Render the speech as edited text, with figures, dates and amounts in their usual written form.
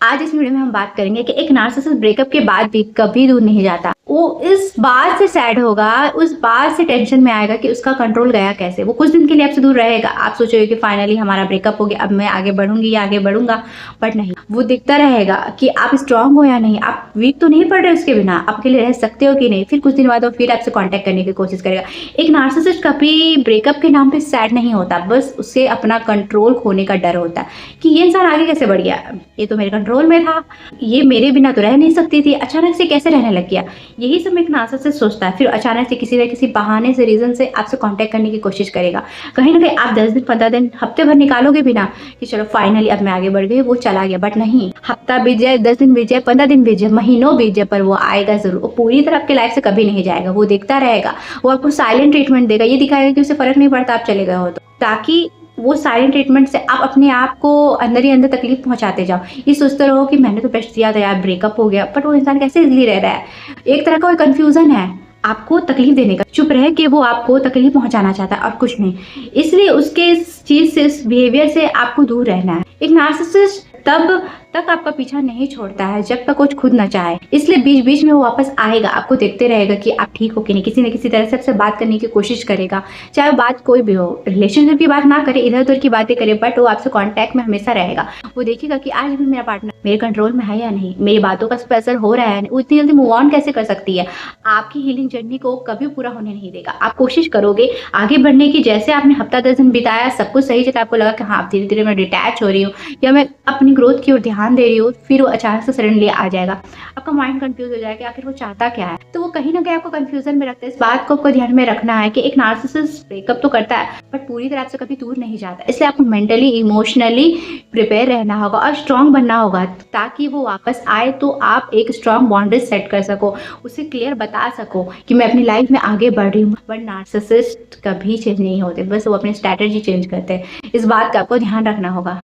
आज इस वीडियो में हम बात करेंगे कि एक नार्सिसिस्ट ब्रेकअप के बाद भी कभी दूर नहीं जाता। वो इस बात से सैड होगा, उस बात से टेंशन में आएगा कि उसका कंट्रोल गया कैसे। वो कुछ दिन के लिए आपसे दूर रहेगा, आप सोचोगे कि फाइनली हमारा ब्रेकअप हो गया, अब मैं आगे बढ़ूंगी या आगे बढ़ूंगा, बट नहीं, वो देखता रहेगा कि आप स्ट्रांग हो या नहीं, आप वीक तो नहीं पड़ रहे उसके बिना, आपके लिए रह सकते हो कि नहीं। फिर कुछ दिन बाद वो फिर आपसे कॉन्टैक्ट करने की कोशिश करेगा। एक नार्सिसिस्ट कभी ब्रेकअप के नाम पे सैड नहीं होता, बस उससे अपना कंट्रोल खोने का डर होता है कि ये इंसान आगे कैसे बढ़ गया, ये तो मेरे कंट्रोल में था, ये मेरे बिना तो रह नहीं सकती थी, अचानक से कैसे रहने लग गया। यही सब एक नार्सिसिस्ट सोचता है। फिर अचानक से किसी न किसी बहाने से, रीजन से आपसे कांटेक्ट करने की कोशिश करेगा। कहीं ना कहीं आप 10 दिन 15 दिन हफ्ते भर निकालोगे बिना कि चलो फाइनली अब मैं आगे बढ़ गई, वो चला गया। बट नहीं, हफ्ता बीत जाए, 10 दिन बीत जाए, 15 दिन बीत जाए, महीनों बीत जाए, पर वो आएगा जरूर। वो पूरी तरह आपके लाइफ से कभी नहीं जाएगा, वो देखता रहेगा, वो आपको साइलेंट ट्रीटमेंट देगा, ये दिखाएगा कि उसे फर्क नहीं पड़ता आप चले गए हो तो, ताकि वो साइलेंट ट्रीटमेंट से आप अपने आप को अंदर ही अंदर तकलीफ पहुंचाते जाओ। ये सोचते रहो कि मैंने तो बेस्ट दिया था यार, ब्रेकअप हो गया, बट वो इंसान कैसे इजली रह रहा है। एक तरह का कंफ्यूजन है आपको तकलीफ देने का, चुप रह के वो आपको तकलीफ पहुंचाना चाहता है और कुछ नहीं। इसलिए उसके इस चीज से, इस बिहेवियर से आपको दूर रहना है। एक नार्सिसिस्ट तब तक आपका पीछा नहीं छोड़ता है जब तक कुछ खुद न चाहे। इसलिए बीच बीच में वो वापस आएगा, आपको देखते रहेगा कि आप ठीक हो कि नहीं, किसी न किसी तरह से आपसे बात करने की कोशिश करेगा। चाहे वो बात कोई भी हो, रिलेशनशिप की बात ना करे, इधर उधर की बातें करे, बट वो आपसे कांटेक्ट में हमेशा रहेगा। वो देखेगा कि आज भी मेरा पार्टनर मेरे कंट्रोल में है या नहीं, मेरी बातों का असर हो रहा है, वो इतनी जल्दी मूव ऑन कैसे कर सकती है। आपकी हीलिंग जर्नी को कभी पूरा होने नहीं देगा। आप कोशिश करोगे आगे बढ़ने की, जैसे आपने हफ्ता 10 दिन बिताया, सब कुछ सही चला, आपको लगा कि हाँ धीरे धीरे मैं डिटैच हो रही हूँ या मैं अपनी ग्रोथ की ओर ध्यान दे रही हूँ, फिर वो अचानक से सडनली आ जाएगा। आपका माइंड कंफ्यूज हो जाएगा आखिर वो चाहता क्या है। तो वो कहीं ना कहीं आपको कंफ्यूजन में रखता है। इस बात को आपको ध्यान में रखना है कि एक नार्सिसिस्ट ब्रेकअप तो करता है बट पूरी तरह से कभी दूर नहीं जाता। इसलिए आपको मेंटली इमोशनली प्रिपेयर रहना होगा और स्ट्रांग बनना होगा, ताकि वो वापस आए तो आप एक स्ट्रांग बाउंड्रीज सेट कर सको, उसे क्लियर बता सको कि मैं अपनी लाइफ में आगे बढ़ रही हूँ। बट नार्सिसिस्ट कभी चेंज नहीं होते, बस वो अपनी स्ट्रैटेजी चेंज करते हैं। इस बात का आपको ध्यान रखना होगा।